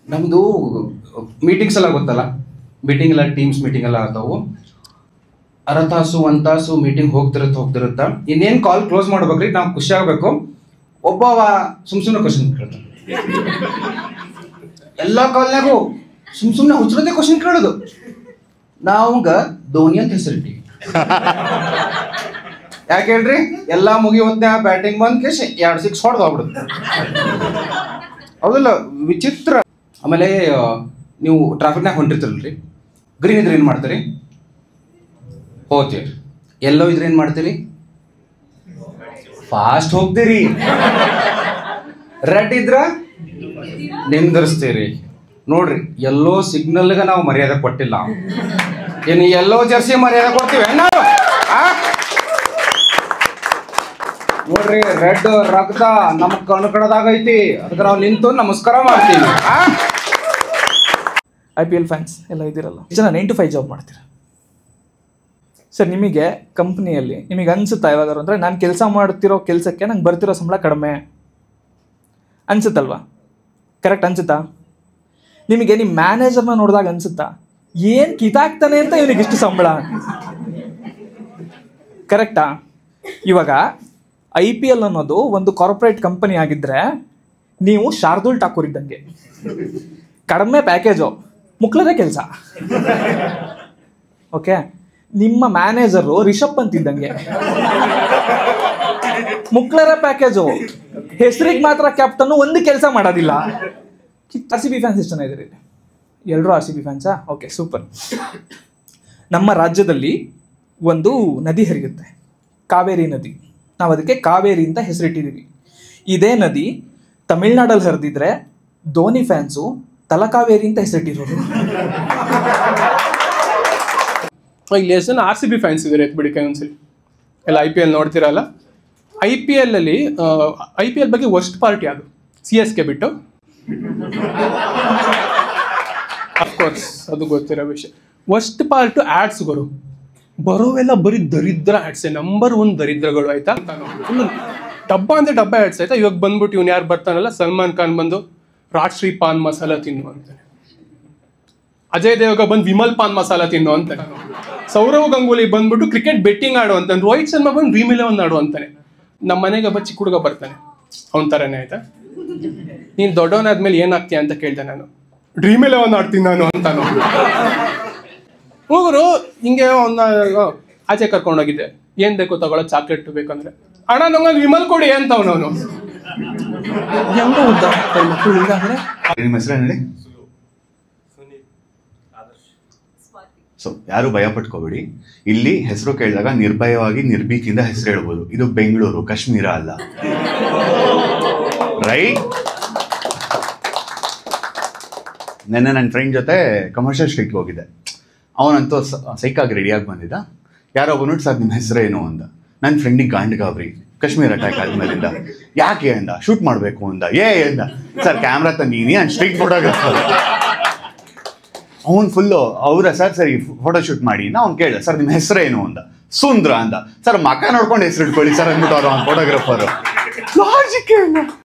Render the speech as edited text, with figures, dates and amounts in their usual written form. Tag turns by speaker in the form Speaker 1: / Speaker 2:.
Speaker 1: ನಮ್ಮದು ಮೀಟಿಂಗ್ಸ್ ಎಲ್ಲ ಗೊತ್ತಲ್ಲ, ಮೀಟಿಂಗ್ ಎಲ್ಲ ಟೀಮ್ಸ್ ಮೀಟಿಂಗ್ ಎಲ್ಲ ಆಗ್ತಾವು. ಅರ್ಧ ತಾಸು 1 ತಾಸು ಮೀಟಿಂಗ್ ಹೋಗ್ತಿರುತ್ತ ಇನ್ನೇನು ಕಾಲ್ ಕ್ಲೋಸ್ ಮಾಡ್ಬೇಕ್ರಿ, ನಾವು ಖುಷಿ ಆಗಬೇಕು. ಒಬ್ಬವ ಸುಮ್ಮನೆ ಕ್ವಶನ್ ಕೇಳ್ತಾನೆ, ಎಲ್ಲ ಕಾಲ್ನಾಗೂ ಸುಮ್ಮನೆ ಹುಚ್ಚರದೇ ಕ್ವಶನ್ ಕೇಳೋದು. ನಾವಂಗ ಧೋನಿ ಅಂತ ಹೆಸರಿಟ್ಟಿವಿ. ಯಾಕೆ ಹೇಳ್ರಿ, ಎಲ್ಲ ಮುಗಿಯೋತ್ನ ಬ್ಯಾಟಿಂಗ್ ಬಂದ್ ಕೇಶ್ 2 6 ಹೊಡೆದು ಹೋಗ್ಬಿಡುತ್ತೆ. ಹೌದಲ್ಲ, ವಿಚಿತ್ರ. ಆಮೇಲೆ ನೀವು ಟ್ರಾಫಿಕ್ನಾಗ ಹೊಂಟಿರ್ತಿರಲ್ರಿ, ಗ್ರೀನ್ ಇದ್ರೆ ಏನು ಮಾಡ್ತೀರಿ? ಹೋಗ್ತೀರಿ. ಎಲ್ಲೋ ಇದ್ರೆ ಏನು ಮಾಡ್ತೀರಿ? ಫಾಸ್ಟ್ ಹೋಗ್ತೀರಿ. ರೆಡ್ ಇದ್ರ ನಿಂದಿರ್ಸ್ತೀರಿ. ನೋಡ್ರಿ, ಎಲ್ಲೋ ಸಿಗ್ನಲ್ಗೆ ನಾವು ಮರ್ಯಾದೆ ಕೊಟ್ಟಿಲ್ಲ, ಏನು ಎಲ್ಲೋ ಜರ್ಸಿ ಮರ್ಯಾದೆ ಕೊಡ್ತೀವಿ ನಾವು? ನೋಡ್ರಿ, ರೆಡ್ ರಕ್ತ ನಮ್ ಕಣಕಣದಾಗೈತಿ, ಅದಕ್ಕೆ ನಾವು ನಿಂತು ನಮಸ್ಕಾರ ಮಾಡ್ತೀವಿ.
Speaker 2: IPL ಫ್ಯಾನ್ಸ್ ಎಲ್ಲ ಇದ್ದೀರಲ್ಲ, ಜನ 9 to 5 ಜಾಬ್ ಮಾಡ್ತೀರ ಸರ್. ನಿಮಗೆ ಕಂಪ್ನಿಯಲ್ಲಿ ನಿಮಗೆ ಅನ್ಸುತ್ತಾ ಯಾವಾಗಾರು ಅಂದರೆ ನಾನು ಕೆಲಸ ಮಾಡ್ತಿರೋ ಕೆಲಸಕ್ಕೆ ನಂಗೆ ಬರ್ತಿರೋ ಸಂಬಳ ಕಡಿಮೆ ಅನ್ಸುತ್ತಲ್ವಾ? ಕರೆಕ್ಟ್ ಅನ್ಸುತ್ತಾ? ನಿಮಗೆ ನಿಮ್ಮ ಮ್ಯಾನೇಜರ್ನ ನೋಡಿದಾಗ ಅನ್ಸುತ್ತಾ ಏನು ಕಿತಾಕ್ತಾನೆ ಅಂತ ಇವನಿಗೆ ಇಷ್ಟು ಸಂಬಳ? ಕರೆಕ್ಟಾ? ಇವಾಗ IPL ಅನ್ನೋದು ಒಂದು ಕಾರ್ಪೊರೇಟ್ ಕಂಪನಿ ಆಗಿದ್ದರೆ ನೀವು ಶಾರ್ದೂಲ್ ಠಾಕೂರ್ ಇದ್ದಂಗೆ, ಕಡಿಮೆ ಪ್ಯಾಕೇಜು, ಮುಕ್ಳರೇ ಕೆಲಸ. ಓಕೆ, ನಿಮ್ಮ ಮ್ಯಾನೇಜರು ರಿಷಬ್ ಪಂತ್ ಇದ್ದಂಗೆ, ಮುಕ್ಳರ ಪ್ಯಾಕೇಜು, ಹೆಸರಿಗೆ ಮಾತ್ರ ಕ್ಯಾಪ್ಟನ್ನು, ಒಂದು ಕೆಲಸ ಮಾಡೋದಿಲ್ಲ. RCB ಫ್ಯಾನ್ಸ್ ಎಷ್ಟು ಜನ ಇದ್ದೀರಿ? ಎಲ್ಲರೂ RCB ಫ್ಯಾನ್ಸಾ? Okay, super. ನಮ್ಮ ರಾಜ್ಯದಲ್ಲಿ ಒಂದು ನದಿ ಹರಿಯುತ್ತೆ, ಕಾವೇರಿ ನದಿ. ನಾವು ಅದಕ್ಕೆ ಕಾವೇರಿ ಅಂತ ಹೆಸರಿಟ್ಟಿದ್ದೀವಿ. ಇದೇ ನದಿ ತಮಿಳ್ನಾಡಲ್ಲಿ ಹರಿದಿದ್ರೆ ಧೋನಿ ಫ್ಯಾನ್ಸು ತಲಕಾವೇರಿ ಅಂತ ಹೆಸರಿಟ್ಟಿರೋರು.
Speaker 3: ಇಲ್ಲಿ ಎಷ್ಟು ಜನ RCB ಫ್ಯಾನ್ಸ್ ಇದ್ದಾರೆ ಎತ್ಬಿಡಿ ಕೈ ಒಂದ್ಸಲಿ. ಎಲ್ಲ IPL ನೋಡ್ತಿರಲ್ಲ. IPL ಅಲ್ಲಿ IPL ಬಗ್ಗೆ ವರ್ಸ್ಟ್ ಪಾರ್ಟಿ ಯಾವುದು? CSK ಬಿಟ್ಟು. ಅಫ್ಕೋರ್ಸ್ ಅದು ಗೊತ್ತಿರೋ ವಿಷಯ. ವರ್ಸ್ಟ್ ಪಾರ್ಟ್ ಆ್ಯಡ್ಸ್ಗಳು ಬರೋವೆಲ್ಲ ಬರೀ ದರಿದ್ರ ಆ್ಯಡ್ಸೆ, ನಂಬರ್ 1 ದರಿದ್ರಗಳು, ಆಯ್ತಾ? ಫುಲ್ ಡಬ್ಬ ಅಂದರೆ ಡಬ್ಬ ಆ್ಯಡ್ಸ್, ಆಯ್ತಾ? ಇವಾಗ ಬಂದ್ಬಿಟ್ಟು ಇವ್ನು ಯಾರು ಬರ್ತಾನಲ್ಲ, ಸಲ್ಮಾನ್ ಖಾನ್ ಬಂದು ರಾಷ್ಟ್ರೀ ಪಾನ್ ಮಸಾಲ ತಿನ್ನು ಅಂತಾನೆ, ಅಜಯ್ ದೇವಗ ಬಂದು ವಿಮಲ್ ಪಾನ್ ಮಸಾಲ ತಿನ್ನು ಅಂತಾನೆ, ಸೌರವ್ ಗಂಗೂಲಿ ಬಂದ್ಬಿಟ್ಟು ಕ್ರಿಕೆಟ್ ಬೆಟ್ಟಿಂಗ್ ಆಡು ಅಂತಾನೆ, ರೋಹಿತ್ ಶರ್ಮಾ ಬಂದು ಡ್ರೀಮ್ 11 ಆಡು ಅಂತಾನೆ. ನಮ್ಮ ಮನೆಗೆ ಒಬ್ಬ ಚಿಕ್ಕ ಹುಡುಗ ಬರ್ತಾನೆ, ಅವನ ಥರನೇ, ಆಯ್ತಾ? ನೀನು ದೊಡ್ಡವನಾದ್ಮೇಲೆ ಏನಾಗ್ತೀಯ ಅಂತ ಕೇಳ್ದೆ ನಾನು. ಡ್ರೀಮ್ 11 ಆಡ್ತೀನಿ ನಾನು ಅಂತಾನು. ಹೋಗರು ಹಿಂಗೆ ಒಂದು ಆಚೆ ಕರ್ಕೊಂಡೋಗಿದ್ದೆ, ಏನು ಬೇಕು ತಗೊಳ್ಳೋ, ಚಾಕ್ಲೇಟ್ ಬೇಕಂದ್ರೆ, ಅಣ್ಣ ನಂಗೊಂದು ವಿಮಲ್ ಕೊಡಿ ಅಂತ ಅವನವನು. ಹೆಂಗೋ ಉದ್ದ ಮಕ್ಕಳು ಹಿಂಗಾದ್ರೆ.
Speaker 4: ನಿಮ್ಮ ಹೆಸರು ಹೇಳಿ. ಸೊ ಯಾರು ಭಯ ಪಟ್ಕೋಬೇಡಿ, ಇಲ್ಲಿ ಹೆಸರು ಕೇಳಿದಾಗ ನಿರ್ಭಯವಾಗಿ ನಿರ್ಭೀತಿಯಿಂದ ಹೆಸರು ಹೇಳ್ಬೋದು. ಇದು ಬೆಂಗಳೂರು, ಕಾಶ್ಮೀರ ಅಲ್ಲ, ರೈಟ್? ನೆನ್ನೆ ನನ್ನ ಫ್ರೆಂಡ್ ಜೊತೆ ಕಮರ್ಷಿಯಲ್ ಸ್ಟ್ರೀಟ್ಗೆ ಹೋಗಿದ್ದೆ. ಅವನಂತೂ ಸೈಕಾಗಿ ರೆಡಿಯಾಗಿ ಬಂದಿದ್ದ. ಯಾರೋ ಒಬ್ಬ ನೋಡಿ, ಸರ್ ನಿಮ್ಮ ಹೆಸರೇನು ಅಂದ. ನನ್ನ ಫ್ರೆಂಡಿಗೆ ಗಾಂಡ್ಗಾವ್ರಿ, ಕಾಶ್ಮೀರ್ ಅಟ್ಯಾಕ್ ಆದ್ಮೇಲಿಂದ. ಯಾಕೆ ಅಂದ, ಶೂಟ್ ಮಾಡಬೇಕು ಅಂದ. ಅಂದ, ಸರ್ ಕ್ಯಾಮ್ರಾ ತಂದೀನಿ, ನಾನು ಸ್ಟ್ರೀಟ್ ಫೋಟೋಗ್ರಾಫರ್. ಅವನು ಫುಲ್ಲು ಅವರ ಸರ್ ಸರಿ ಫೋಟೋ ಶೂಟ್ ಮಾಡಿ. ಅವ್ನು ಕೇಳಿದ, ಸರ್ ನಿಮ್ಮ ಹೆಸರೇನು ಅಂದ. ಸುಂದ್ರ ಅಂದ. ಸರ್ ಮಕ್ಕ ನೋಡ್ಕೊಂಡು ಹೆಸರು ಇಟ್ಕೊಳ್ಳಿ ಸರ್ ಅಂದ್ಬಿಟ್ಟು ಅವ್ರು ಅವ್ನು ಫೋಟೋಗ್ರಾಫರು. ಲಾಜಿಕ್